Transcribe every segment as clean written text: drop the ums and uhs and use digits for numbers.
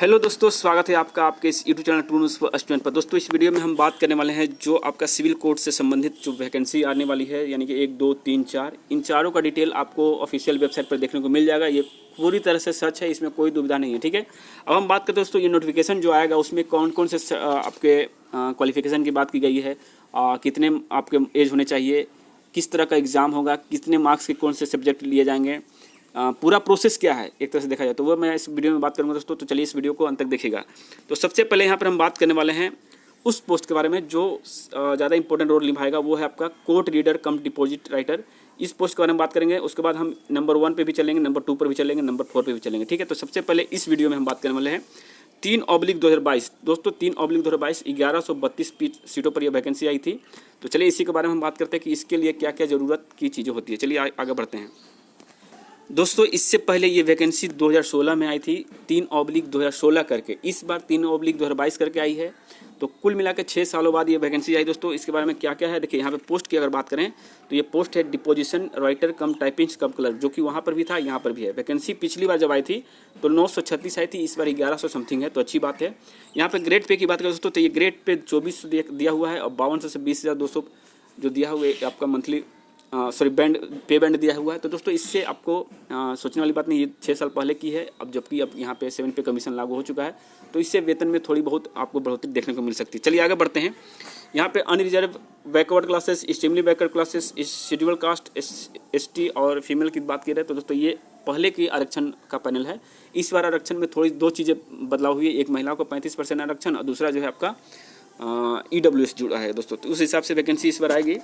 Hello दोस्तों, स्वागत है आपका आपके इस YouTube channel to news student पर। दोस्तों इस वीडियो में हम बात करने वाले हैं जो आपका सिविल कोड से संबंधित जो वैकेंसी आने वाली है, यानी कि 1, 2, 3, 4, इन चारों का डिटेल आपको ऑफिशियल वेबसाइट पर देखने को मिल जाएगा। ये पूरी तरह से सच है, इसमें कोई दुविधा नहीं है। ठीक है, अब हम बात करते हैं दोस्तों ये नोटिफिकेशन जो आएगा उसमें कौन कौन से आपके क्वालिफिकेशन की बात की गई है, कितने आपके एज होने चाहिए, किस तरह का एग्ज़ाम होगा, कितने मार्क्स के कौन से सब्जेक्ट लिए जाएंगे, पूरा प्रोसेस क्या है एक तरह से देखा जाए तो वो मैं इस वीडियो में बात करूंगा दोस्तों। तो चलिए इस वीडियो को अंत तक देखिएगा। तो सबसे पहले यहाँ पर हम बात करने वाले हैं उस पोस्ट के बारे में जो ज़्यादा इंपॉर्टेंट रोल निभाएगा, वो है आपका court reader cum deposit writer. इस पोस्ट के बारे में बात करेंगे, उसके बाद हम नंबर 1 पे भी चलेंगे, नंबर 2 पर भी चलेंगे, नंबर 4 पे भी चलेंगे। ठीक है, तो सबसे पहले इस वीडियो में हम बात करने वाले हैं 3/2022। दोस्तों 3/2022 1132 सीटों पर यह वैकेंसी आई थी। तो चलिए इसी के बारे में हम बात करते हैं कि इसके लिए क्या क्या ज़रूरत की चीज़ें होती है। चलिए आगे बढ़ते हैं दोस्तों। इससे पहले ये वैकेंसी 2016 में आई थी 3/2016 करके, इस बार 3/2022 करके आई है। तो कुल मिलाकर 6 सालों बाद ये वैकेंसी आई दोस्तों। इसके बारे में क्या क्या है देखिए, यहाँ पे पोस्ट की अगर बात करें तो ये पोस्ट है deposition writer cum typist cum clerk, जो कि वहाँ पर भी था, यहाँ पर भी है। वैकेंसी पिछली बार जब आई थी तो 936 आई थी, इस बार 1100 समथिंग है, तो अच्छी बात है। यहाँ पे ग्रेड पे की बात करें दोस्तों तो ये ग्रेड पे 2400 दिया हुआ है और 5200 से 20,200 जो दिया हुआ है आपका मंथली बैंड पे बैंड दिया हुआ है। तो दोस्तों इससे आपको सोचने वाली बात नहीं, ये 6 साल पहले की है, अब जबकि अब यहाँ पे 7 पे कमीशन लागू हो चुका है, तो इससे वेतन में थोड़ी बहुत आपको बढ़ोतरी देखने को मिल सकती है। चलिए आगे बढ़ते हैं। यहाँ पे unreserve backward classes, extremely backward classes, schedule caste, ST और फीमेल की बात की रहे तो दोस्तों ये पहले की आरक्षण का पैनल है। इस बार आरक्षण में थोड़ी 2 चीज़ें बदलाव हुई है, एक महिलाओं को 35% आरक्षण और दूसरा जो है आपका EWS जुड़ा है दोस्तों, तो उस हिसाब से वैकेंसी इस बार आएगी।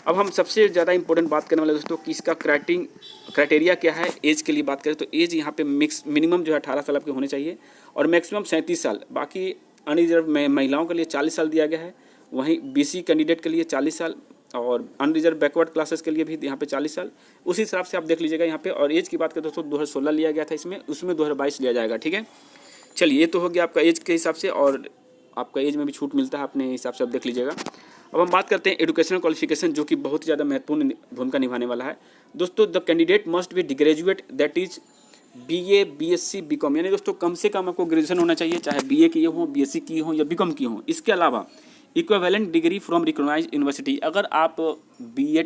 अब हम सबसे ज़्यादा इंपॉर्टेंट बात करने वाले दोस्तों कि इसका क्राइटेरिया क्या है। एज के लिए बात करें तो एज यहाँ पे मिनिमम जो है 18 साल आपके होने चाहिए और मैक्सिमम 37 साल। बाकी अनरिजर्व में महिलाओं के लिए 40 साल दिया गया है, वहीं BC कैंडिडेट के लिए 40 साल और अनरिजर्व बैकवर्ड क्लासेस के लिए भी यहाँ पे 40 साल। उसी हिसाब से आप देख लीजिएगा यहाँ पे। और एज की बात करें दोस्तों 2016 लिया गया था इसमें, उसमें 2022 लिया जाएगा। ठीक है, चलिए ये तो हो गया आपका एज के हिसाब से, और आपका एज में भी छूट मिलता है अपने हिसाब से, आप देख लीजिएगा। अब हम बात करते हैं एजुकेशनल क्वालिफिकेशन, जो कि बहुत ज़्यादा महत्वपूर्ण भूमिका निभाने वाला है दोस्तों। The candidate must be graduate, that is BA BSc BCom, यानी दोस्तों कम से कम आपको ग्रेजुएशन होना चाहिए, चाहे BA किए हों, BSc किए हों या BCom किए हों। इसके अलावा equivalent degree from recognised university, अगर आप BA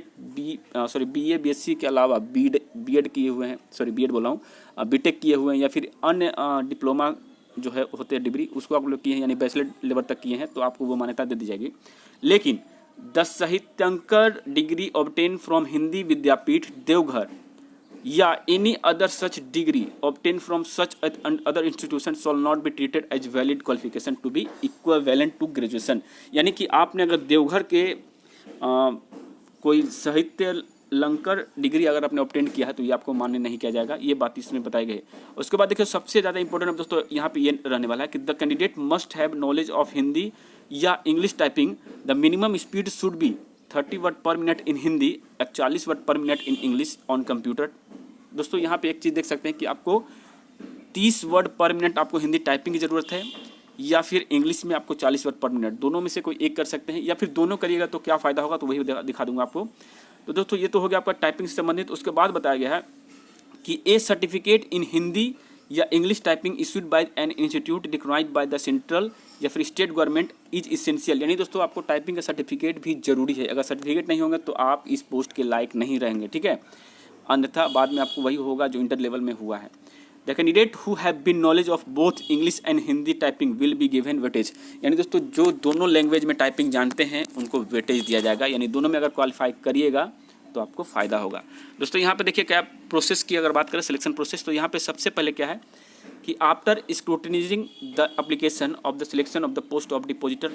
BSc के अलावा BEd किए हुए हैं, BEd बोला हूँ, BTech किए हुए हैं या फिर अन्य डिप्लोमा जो है होते हैं डिग्री, उसको आप लोग किए हैं यानी बैचलर लेवल तक किए हैं, तो आपको वो मान्यता दे दी जाएगी। लेकिन 10 साहित्यांकर degree obtain from Hindi Vidyapeeth Deoghar या any other such degree obtain from such other institution shall not be treated as valid qualification to be equivalent to graduation. यानी कि आपने अगर देवघर के कोई साहित्य लंकर डिग्री अगर आपने ऑब्टेन किया है तो ये आपको मान्य नहीं किया जाएगा, ये बात इसमें बताई गई है। उसके बाद देखिए सबसे ज़्यादा इंपॉर्टेंट अब दोस्तों यहाँ पे ये रहने वाला है कि the candidate must have knowledge of Hindi या English typing. The minimum speed should be 30 word per minute in Hindi या 40 word per minute in English on computer. दोस्तों यहाँ पे एक चीज़ देख सकते हैं कि आपको 30 वर्ड पर मिनट आपको हिंदी टाइपिंग की ज़रूरत है या फिर इंग्लिश में आपको 40 वर्ड पर मिनट, दोनों में से कोई एक कर सकते हैं, या फिर दोनों करिएगा तो क्या फ़ायदा होगा तो वही दिखा दूंगा आपको। तो दोस्तों ये तो हो गया आपका टाइपिंग से संबंधित। उसके बाद बताया गया है कि ए सर्टिफिकेट इन हिंदी या English typing issued by an institute recognised by the central या फिर स्टेट गवर्नमेंट इज इसेंशियल। यानी दोस्तों आपको टाइपिंग का सर्टिफिकेट भी जरूरी है, अगर सर्टिफिकेट नहीं होंगे तो आप इस पोस्ट के लायक नहीं रहेंगे। ठीक है, अन्यथा बाद में आपको वही होगा जो इंटर लेवल में हुआ है। The candidate who have been knowledge of both English and Hindi typing will be given weightage. यानी दोस्तों जो दोनों लैंग्वेज में टाइपिंग जानते हैं उनको वेटेज दिया जाएगा, यानी दोनों में अगर क्वालिफाई करिएगा तो आपको फ़ायदा होगा। दोस्तों यहाँ पे देखिए क्या प्रोसेस की अगर बात करें, सिलेक्शन प्रोसेस, तो यहाँ पे सबसे पहले क्या है कि after scrutinising the application of the selection of the post of depositor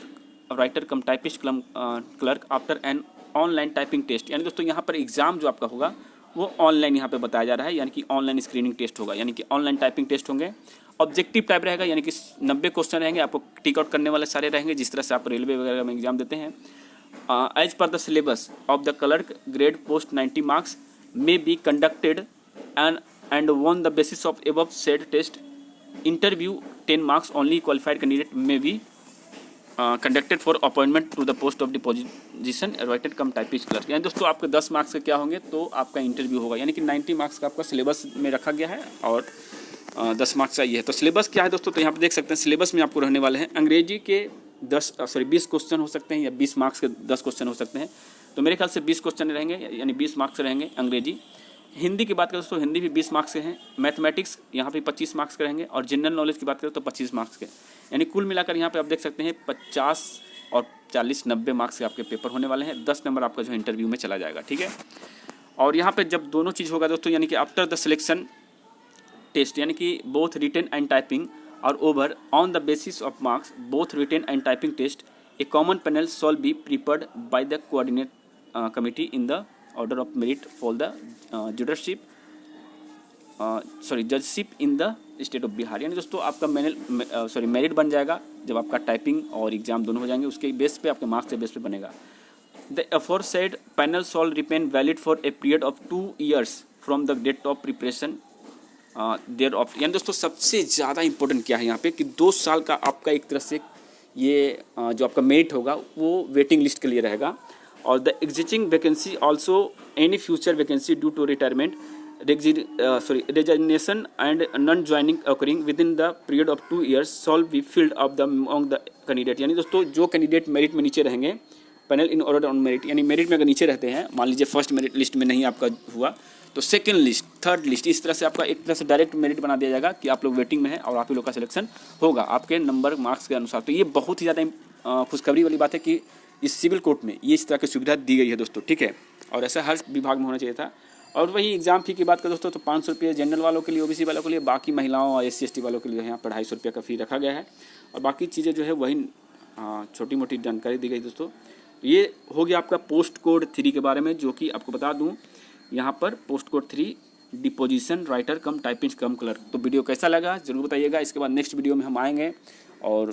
writer cum typist clerk after an online typing test. यानी दोस्तों यहाँ पर एग्ज़ाम जो आपका होगा वो ऑनलाइन यहाँ पे बताया जा रहा है, यानी कि ऑनलाइन स्क्रीनिंग टेस्ट होगा, यानी कि ऑनलाइन टाइपिंग टेस्ट होंगे। ऑब्जेक्टिव टाइप रहेगा, यानी कि 90 क्वेश्चन रहेंगे, आपको टिक आउट करने वाले सारे रहेंगे जिस तरह से आप रेलवे वगैरह में एग्जाम देते हैं। As per the syllabus of the clerk grade post 90 marks may be conducted and on the basis of above said test interview 10 marks only qualified candidate may be conducted for appointment to the post of deposition writer cum typist clerk. यानी दोस्तों आपके 10 marks के क्या होंगे तो आपका interview होगा, यानी कि 90 मार्क्स का आपका सिलेबस में रखा गया है और 10 मार्क्स का ये है। तो सिलेबस क्या है दोस्तों, तो यहाँ पे देख सकते हैं सिलेबस में आपको रहने वाले हैं अंग्रेजी के 20 क्वेश्चन हो सकते हैं या 20 मार्क्स के 10 क्वेश्चन हो सकते हैं। तो मेरे ख्याल से 20 क्वेश्चन रहेंगे, यानी 20 मार्क्स रहेंगे अंग्रेजी। हिंदी की बात करें दोस्तों, हिंदी भी 20 मार्क्स के हैं। मैथमेटिक्स यहाँ पे 25 मार्क्स के रहेंगे, और जनरल नॉलेज की बात करें तो 25 मार्क्स के, यानी कुल मिलाकर यहाँ पे आप देख सकते हैं 50 और 40 90 मार्क्स के आपके पेपर होने वाले हैं। 10 नंबर आपका जो इंटरव्यू में चला जाएगा, ठीक है। और यहाँ पे जब दोनों चीज़ होगा दोस्तों, यानी कि आफ्टर द सिलेक्शन टेस्ट, यानी कि बोथ रिटन एंड टाइपिंग और over on the basis of marks both written and typing test, a common panel shall be prepared by the coordinate committee in the order of merit for the judgeship in the state of Bihar. यानी दोस्तों आपका merit बन जाएगा जब आपका typing और exam दोनों हो जाएंगे, उसके बेस पे आपके मार्क्स के बेस पे बनेगा। The aforesaid panel shall remain valid for a period of 2 years from the date of preparation thereof। यानी दोस्तों सबसे ज़्यादा इंपॉर्टेंट क्या है यहाँ पे कि 2 साल का आपका एक तरह से ये जो आपका मेरिट होगा वो वेटिंग लिस्ट के लिए रहेगा। और the existing vacancy also any future vacancy due to retirement resignation and non joining occurring within the period of 2 years shall be filled up the among the candidate। यानी दोस्तों जो candidate merit में नीचे रहेंगे, panel in order on merit, यानी merit में अगर नीचे रहते हैं, मान लीजिए फर्स्ट मेरिट लिस्ट में नहीं आपका हुआ तो सेकंड लिस्ट, थर्ड लिस्ट, इस तरह से आपका एक तरह से डायरेक्ट मेरिट बना दिया जाएगा कि आप लोग वेटिंग में हैं और आप ही लोग का सिलेक्शन होगा आपके नंबर मार्क्स के अनुसार। तो ये बहुत ही ज़्यादा खुशखबरी वाली बात है कि इस सिविल कोर्ट में ये इस तरह की सुविधा दी गई है दोस्तों, ठीक है। और ऐसा हर विभाग में होना चाहिए था। और वही एग्जाम फी की बात करें दोस्तों तो 500 रुपये जनरल वालों के लिए, ओबीसी वालों के लिए, बाकी महिलाओं और SC/ST वालों के लिए यहाँ पर 250 रुपये का फ़ी रखा गया है। और बाकी चीज़ें जो है वही छोटी मोटी जानकारी दी गई दोस्तों। ये हो गया आपका पोस्ट कोड 3 के बारे में, जो कि आपको बता दूं यहाँ पर post code 3 deposition writer cum typist cum clerk. तो वीडियो कैसा लगा ज़रूर बताइएगा। इसके बाद नेक्स्ट वीडियो में हम आएंगे और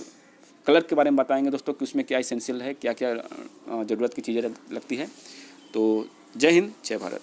क्लर्क के बारे में बताएंगे दोस्तों कि उसमें क्या इसेंशियल है, क्या क्या ज़रूरत की चीज़ें लगती है। तो जय हिंद, जय भारत।